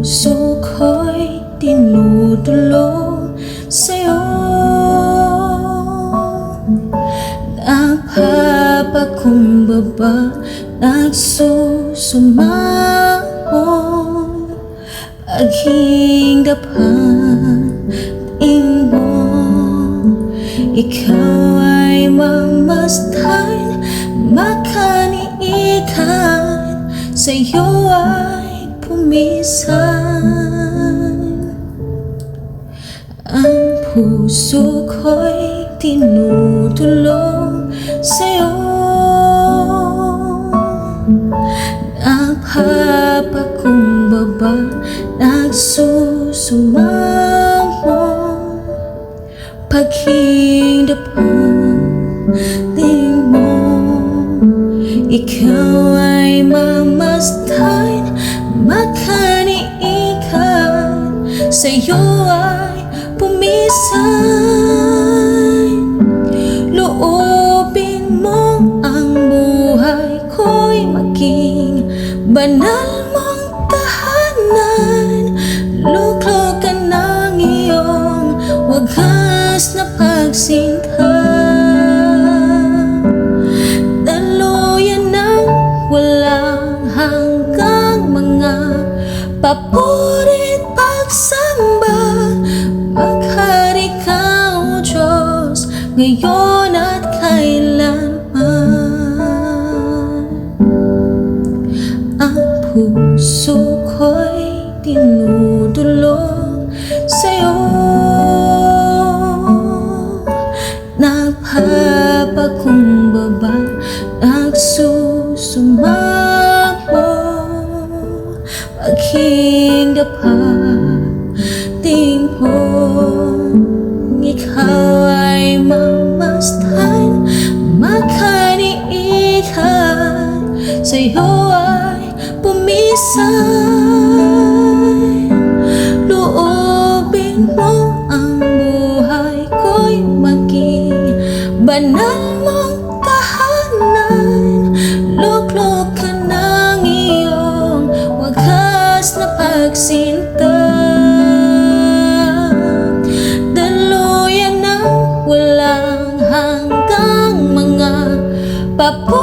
puso ko'y tinutulong sa'yo. Napapakumbaba, nagsusumamo, paging dapatin mo. Ikaw ay mamasdan, makaniikan, sa'yo ay pumisan. Ang puso ko'y tinutulong sa'yo. Napapakumbaba, nagsusumamo, paging dapatin mo. Ikaw ay mamasdan, makaniikan, sa'yo ay pumisan. Loobin mo ang buhay ko'y maging banal mong tahanan. Luklok ka ng iyong wagas na pagsinta. Daluyan ng walang hanggang mga papurit pagsamba. Maghari ka, O Diyos, ngayon at kailanman. Ang puso ko'y tinutulong sa'yo. Napapakumbaba, nagsusumamo, paging dapatin mo. Ikaw ay mamasdan, makaniikan, sa'yo ay pumisan. Loobin mo ang buhay ko'y maging banal mong tahanan. Luklok ka ng iyong wagas na pagsinta. Daluyan ng walang hanggang mga papurit